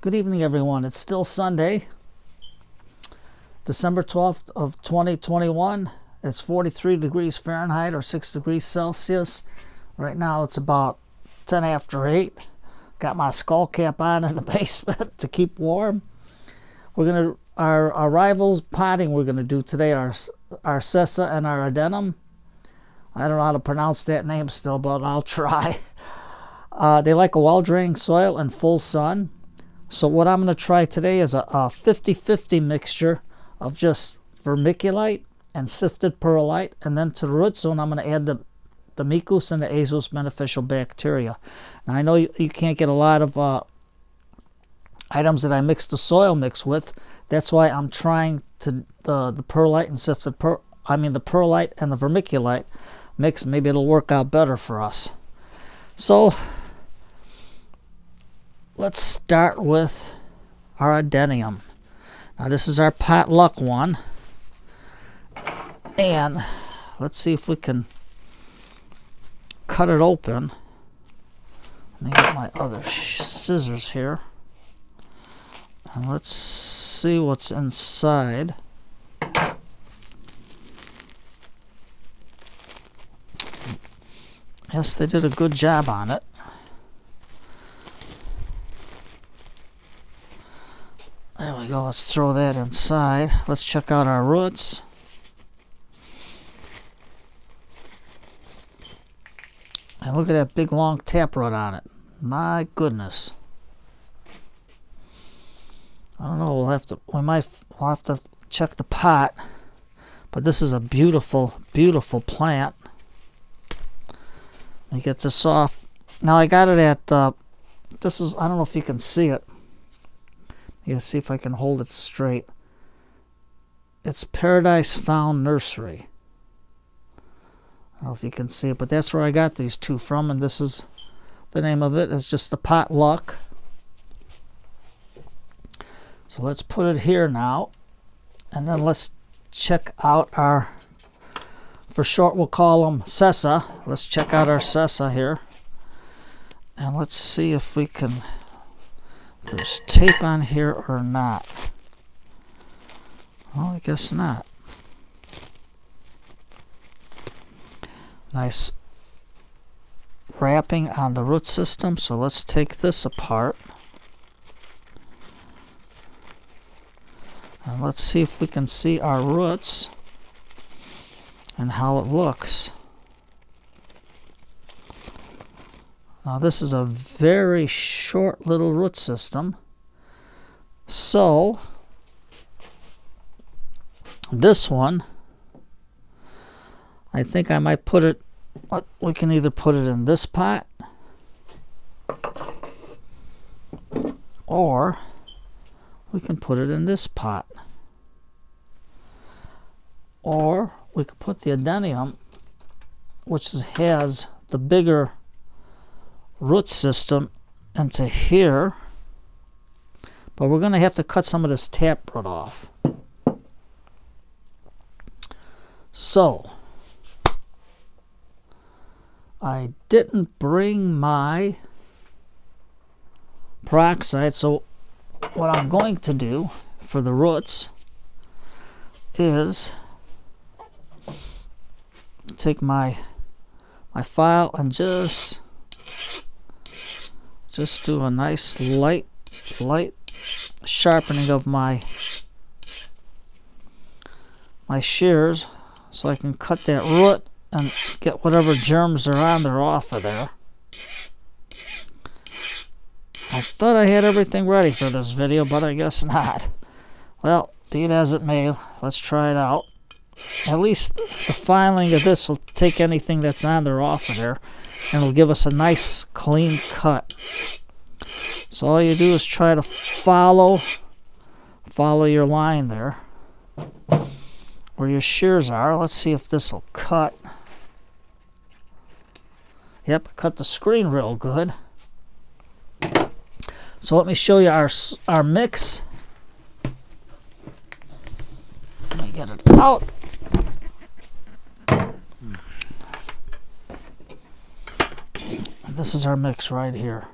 Good evening, everyone. It's still Sunday, December 12th of 2021. It's 43 degrees Fahrenheit or 6 degrees Celsius. Right now it's about 10 after 8. Got my skull cap on in the basement to keep warm. Our rivals potting we're gonna do today are our Sesa and our Adenium. I don't know how to pronounce that name still, but I'll try. They like a well-draining soil and full sun. So what I'm going to try today is a 50-50 mixture of just vermiculite and sifted perlite. And then to the root zone, I'm going to add the Mykos and the Azos beneficial bacteria. Now, I know you can't get a lot of items that I mix the soil mix with. That's why I'm trying to the perlite and sifted the perlite and the vermiculite mix. Maybe it'll work out better for us. So let's start with our Adenium. Now this is our potluck one. And let's see if we can cut it open. Let me get my other scissors here. And let's see what's inside. Yes, they did a good job on it. There we go, let's throw that inside. Let's check out our roots. And look at that big long taproot on it. My goodness. I don't know, we'll have to check the pot. But this is a beautiful, beautiful plant. Let me get this off. Now I got it at I don't know if you can see it. Yeah, see if I can hold it straight. It's Paradise Found Nursery. I don't know if you can see it, but that's where I got these two from, and this is the name of it. It's just the potluck. So let's put it here now, and then let's check out our, for short we'll call them Sesa. Let's check out our Sesa here, and let's see if we can. There's tape on here or not. Well, I guess not. Nice wrapping on the root system. So let's take this apart. And let's see if we can see our roots and how it looks. Now this is a very short little root system. So this one, I think I might put it, we can either put it in this pot or we can put it in this pot. Or we could put the Adenium, which has the bigger root system, into here, but we're going to have to cut some of this taproot off. So I didn't bring my peroxide, so what I'm going to do for the roots is take my file and just do a nice light sharpening of my shears so I can cut that root and get whatever germs are on there off of there. I thought I had everything ready for this video, but I guess not. Well, be it as it may, let's try it out. At least the filing of this will take anything that's on there off of there, and it'll give us a nice clean cut. So all you do is try to follow your line there where your shears are. Let's see if this will cut. Yep, cut the screen real good. So let me show you our mix. Let me get it out. This is our mix right here.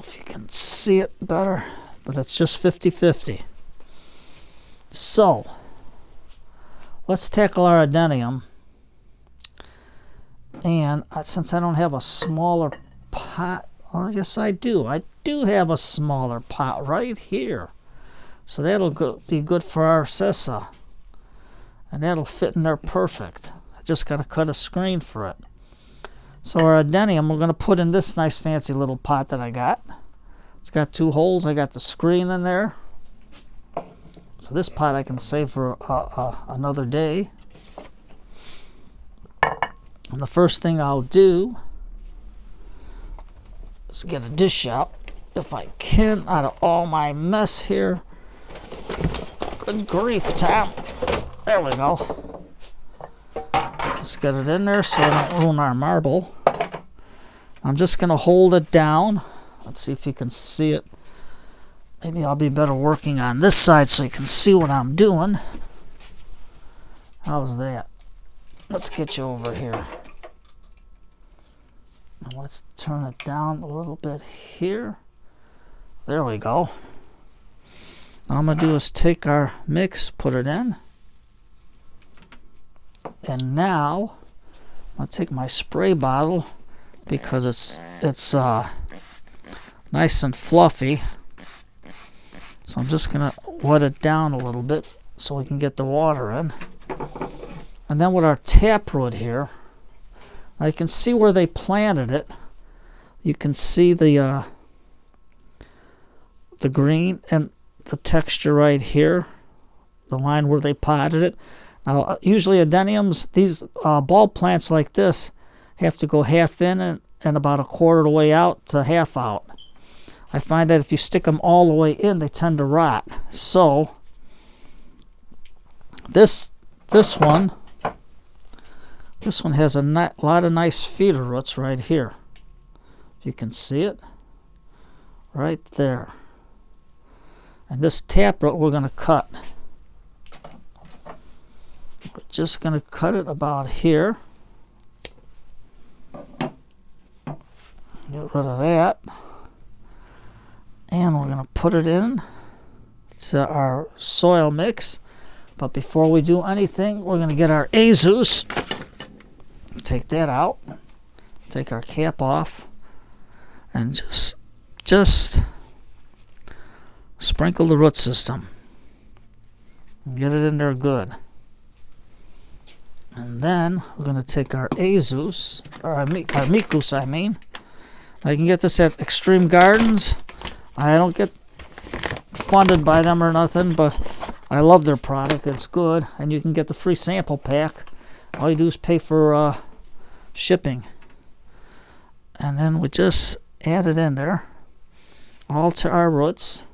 if you can see it better, but it's just 50-50. So, let's tackle our Adenium. And since I don't have a smaller pot, well, yes I do. I do have a smaller pot right here. So that'll be good for our Sesa. And that'll fit in there perfect. I just got to cut a screen for it. So our Adenium, we're going to put in this nice fancy little pot that I got. It's got 2 holes. I got the screen in there. So this pot I can save for another day. And the first thing I'll do is get a dish out, if I can, out of all my mess here. Good grief, Tom. There we go. Let's get it in there so I don't ruin our marble. I'm just going to hold it down. Let's see if you can see it. Maybe I'll be better working on this side so you can see what I'm doing. How's that? Let's get you over here. And let's turn it down a little bit here. There we go. All I'm going to do is take our mix, put it in. And now, I'll take my spray bottle because it's nice and fluffy. So I'm just going to wet it down a little bit so we can get the water in. And then with our taproot here, I can see where they planted it. You can see the green and the texture right here, the line where they potted it. Now, usually Adeniums, these bulb plants like this, have to go half in and about a quarter of the way out to half out. I find that if you stick them all the way in, they tend to rot. So, this one has a lot of nice feeder roots right here. If you can see it, right there. And this taproot we're going to cut. We're just going to cut it about here. Get rid of that. And we're going to put it in to our soil mix. But before we do anything, we're going to get our Azos. Take that out. Take our cap off. And just sprinkle the root system. And get it in there good. And then we're going to take our Azos, or our Mykos, I mean. I can get this at Extreme Gardens. I don't get funded by them or nothing, but I love their product. It's good, and you can get the free sample pack. All you do is pay for shipping. And then we just add it in there, all to our roots.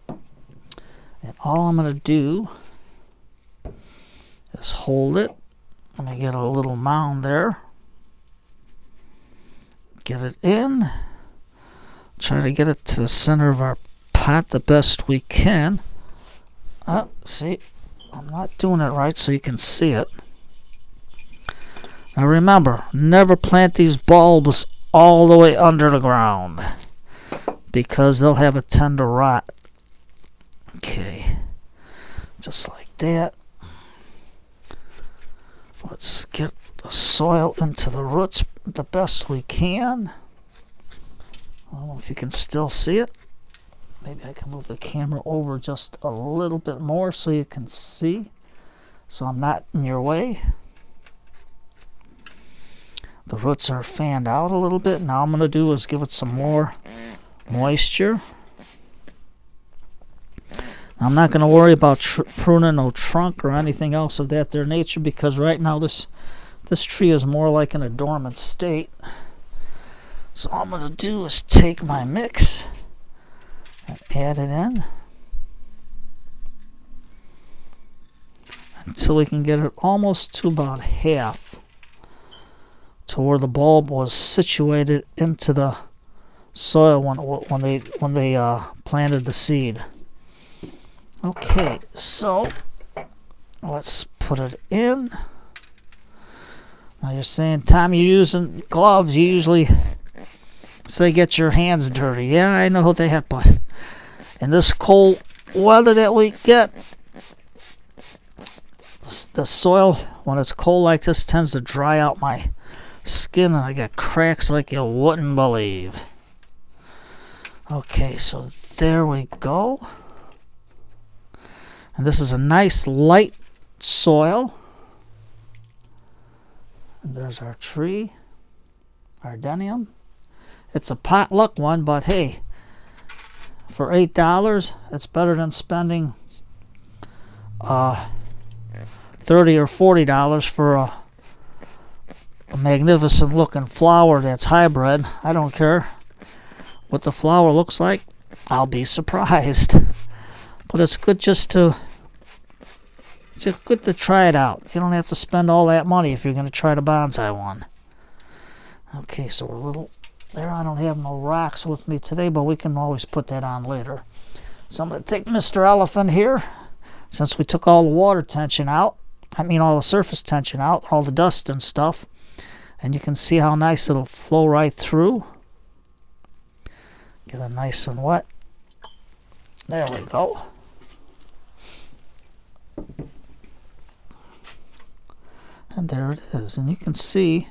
And all I'm going to do is hold it. Let me get a little mound there. Get it in. Try to get it to the center of our pot the best we can. See, I'm not doing it right so you can see it. Now remember, never plant these bulbs all the way under the ground because they'll have a tend to rot. Okay, just like that. Let's get the soil into the roots the best we can. I don't know if you can still see it. Maybe I can move the camera over just a little bit more so you can see, so I'm not in your way. The roots are fanned out a little bit. Now I'm going to do is give it some more moisture. I'm not going to worry about pruning no trunk or anything else of that there nature because right now this tree is more like in a dormant state. So all I'm going to do is take my mix and add it in until we can get it almost to about half to where the bulb was situated into the soil when they planted the seed. Okay, so let's put it in. Now you're saying, Tom, you're using gloves. You usually Say get your hands dirty. Yeah, I know that, but in this cold weather that we get, the soil, when it's cold like this, tends to dry out my skin, and I got cracks like you wouldn't believe. Okay, so there we go. And this is a nice light soil. And there's our tree, our Adenium. It's a potluck one, but hey, for $8, it's better than spending $30 or $40 for a magnificent looking flower that's hybrid. I don't care what the flower looks like. I'll be surprised. But it's good just to try it out. You don't have to spend all that money if you're going to try the bonsai one. Okay, so we're a little there. I don't have no rocks with me today, but we can always put that on later. So I'm going to take Mr. Elephant here, since we took all the water tension out. I mean all the surface tension out, all the dust and stuff. And you can see how nice it'll flow right through. Get it nice and wet. There we go. And there it is. And you can see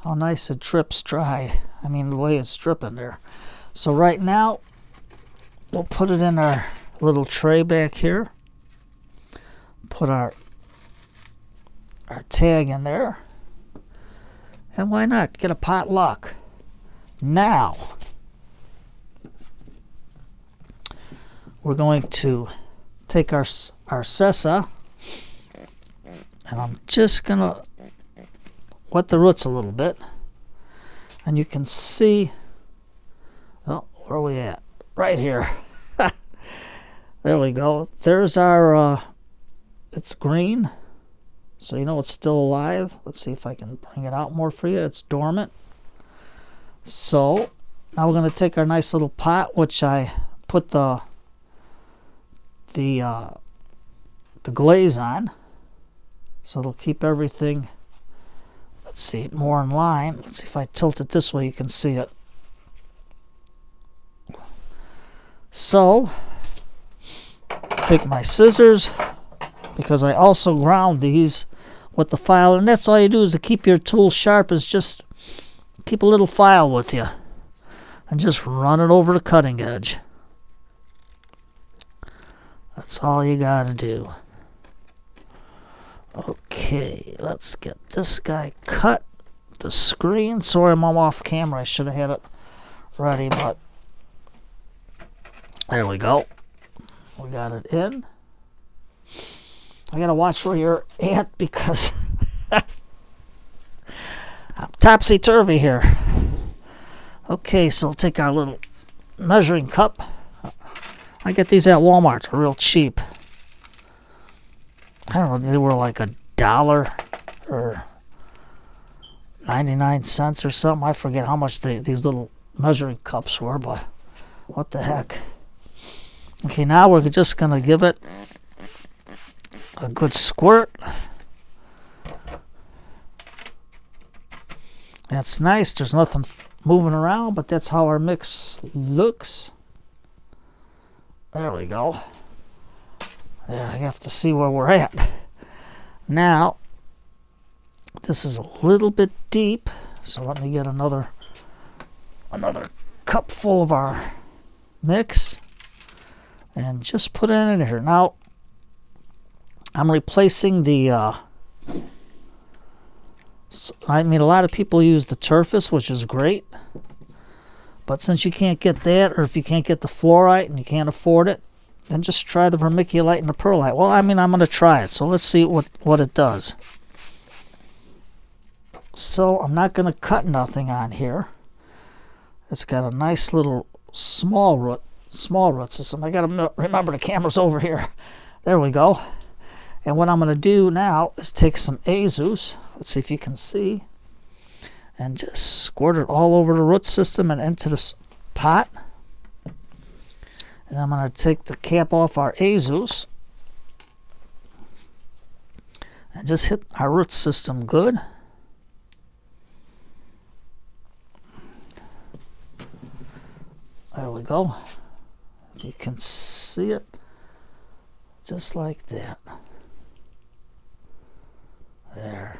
how nice it drips dry. I mean, the way it's dripping there. So right now, we'll put it in our little tray back here. Put our tag in there. And why not? Get a potluck. Now, we're going to take our Sesa, and I'm just going to wet the roots a little bit. And you can see, oh, where are we at? Right here. There we go. There's our, it's green, so you know it's still alive. Let's see if I can bring it out more for you. It's dormant. So now we're going to take our nice little pot, which I put the glaze on, so it'll keep everything, let's see, more in line. Let's see if I tilt it this way you can see it. So take my scissors, because I also ground these with the file, and that's all you do is to keep your tool sharp, is just keep a little file with you and just run it over the cutting edge. That's all you gotta do. Okay, let's get this guy cut. The screen. Sorry, I'm off camera. I should have had it ready, but there we go. We got it in. I gotta watch where you're at, because I'm topsy-turvy here. Okay, so we'll take our little measuring cup. I get these at Walmart. They're real cheap. I don't know, they were like $1 or 99 cents or something. I forget how much these little measuring cups were, but what the heck. Okay, now we're just going to give it a good squirt. That's nice. There's nothing moving around, but that's how our mix looks. There we go. There, I have to see where we're at. Now, this is a little bit deep, so let me get another cup full of our mix and just put it in here. Now, I'm replacing the, I mean, a lot of people use the turfus, which is great, but since you can't get that, or if you can't get the fluorite and you can't afford it, then just try the vermiculite and the perlite. Well, I mean, I'm going to try it, so let's see what it does. So I'm not going to cut nothing on here. It's got a nice little small root system. I got to remember the camera's over here. There we go. And what I'm going to do now is take some Azos. Let's see if you can see. And just squirt it all over the root system and into the pot. And I'm going to take the cap off our Azos and just hit our root system good. There we go. If you can see it, just like that. There.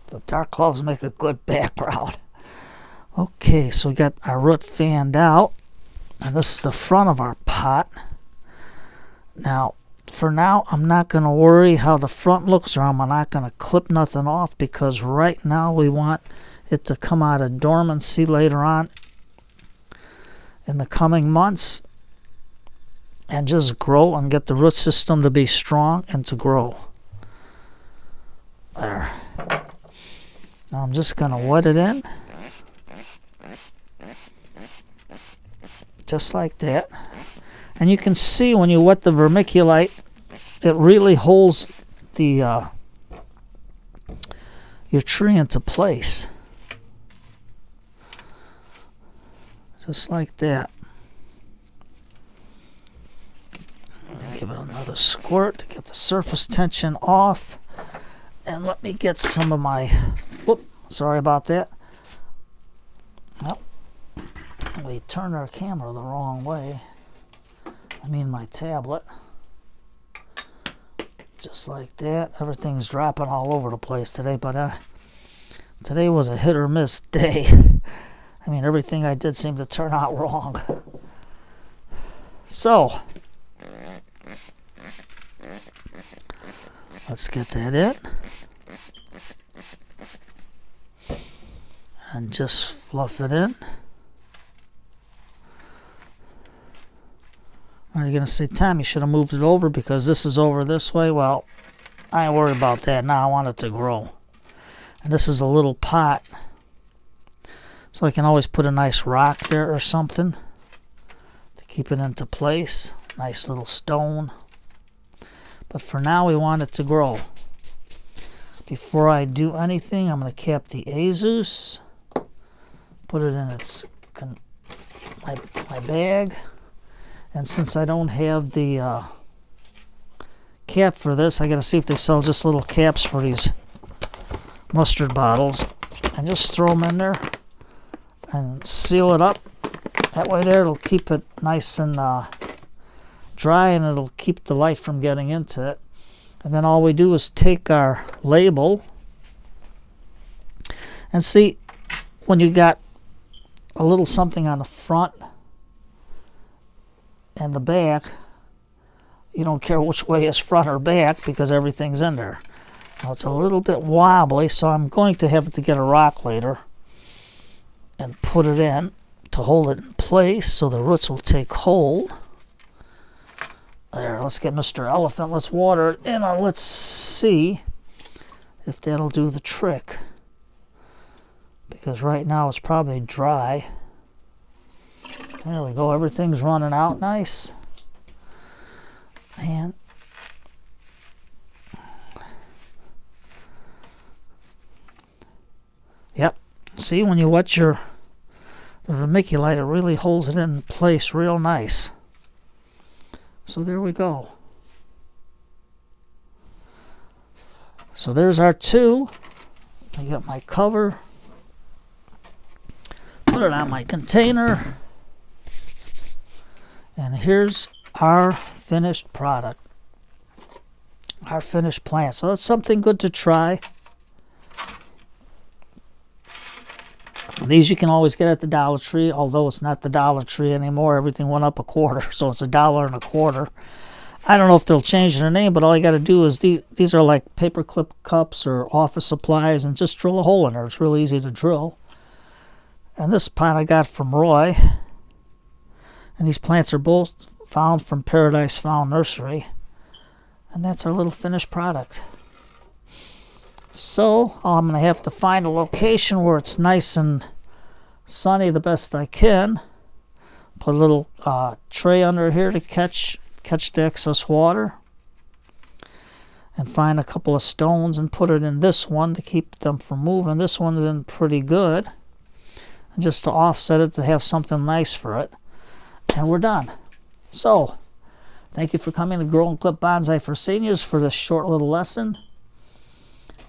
The dark clouds make a good background. Okay, so we got our root fanned out, and this is the front of our pot. Now, for now, I'm not going to worry how the front looks, or I'm not going to clip nothing off, because right now we want it to come out of dormancy later on in the coming months and just grow and get the root system to be strong and to grow. There. Now I'm just going to wet it in. Just like that. And you can see when you wet the vermiculite, it really holds the your tree into place. Just like that. Give it another squirt to get the surface tension off. And let me get some of my, whoop, sorry about that. Well, we turned our camera the wrong way. I mean my tablet. Just like that. Everything's dropping all over the place today, but today was a hit or miss day. I mean, everything I did seemed to turn out wrong. So, let's get that in. And just fluff it in. Are you going to say, Tom, you should have moved it over because this is over this way? Well, I ain't worried about that. Now I want it to grow. And this is a little pot. So I can always put a nice rock there or something to keep it into place. Nice little stone. But for now, we want it to grow. Before I do anything, I'm going to cap the Azos. Put it in its my bag. And since I don't have the cap for this, I got to see if they sell just little caps for these mustard bottles. And just throw them in there. And seal it up. That way there it'll keep it nice and dry, and it'll keep the light from getting into it. And then all we do is take our label and see when you got a little something on the front and the back, you don't care which way is front or back because everything's in there. Now it's a little bit wobbly, so I'm going to have to get a rock later and put it in to hold it in place so the roots will take hold. There, let's get Mr. Elephant, let's water it in, and let's see if that'll do the trick. Because right now it's probably dry. There we go, everything's running out nice. And yep, see when you wet the vermiculite, it really holds it in place real nice. So there we go. So there's our two. I got my cover. Put it on my container. And here's our finished product. Our finished plant. So it's something good to try. These you can always get at the Dollar Tree, although it's not the Dollar Tree anymore. Everything went up a quarter, so it's $1.25. I don't know if they'll change their name, but all you got to do is these are like paperclip cups or office supplies, and just drill a hole in there. It's real easy to drill. And this pot I got from Roy. And these plants are both found from Paradise Found Nursery. And that's our little finished product. So I'm going to have to find a location where it's nice and sunny the best I can. Put a little tray under here to catch the excess water. And find a couple of stones and put it in this one to keep them from moving. This one's in pretty good. And just to offset it to have something nice for it. And we're done. So, thank you for coming to Grow and Clip Bonsai for Seniors for this short little lesson.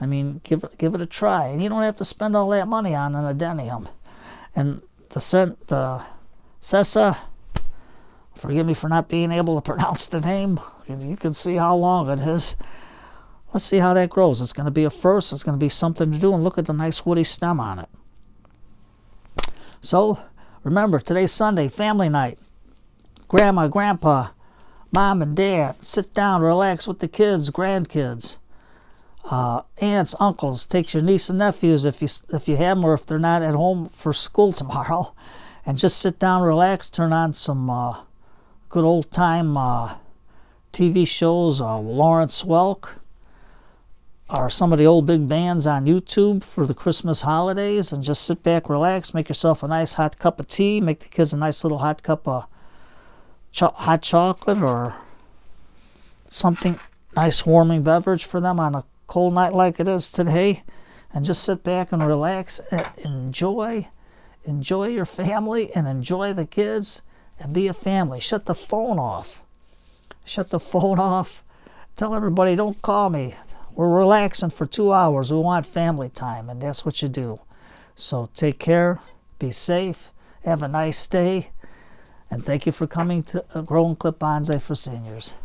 I mean, give it a try. And you don't have to spend all that money on an Adenium. And the Sesa. Forgive me for not being able to pronounce the name. You can see how long it is. Let's see how that grows. It's going to be a first. It's going to be something to do. And look at the nice woody stem on it. So, remember, today's Sunday, family night. Grandma, grandpa, mom and dad, sit down, relax with the kids, grandkids. Aunts, uncles, take your niece and nephews if you have them, or if they're not at home for school tomorrow. And just sit down, relax, turn on some good old time TV shows, Lawrence Welk, or some of the old big bands on YouTube for the Christmas holidays, and just sit back, relax, make yourself a nice hot cup of tea, make the kids a nice little hot cup of hot chocolate or something, nice warming beverage for them on a cold night like it is today, and just sit back and relax and enjoy your family and enjoy the kids and be a family. Shut the phone off. Shut the phone off. Tell everybody, don't call me. We're relaxing for 2 hours. We want family time, and that's what you do. So take care, be safe, have a nice day, and thank you for coming to Grow and Clip Bonsai for Seniors.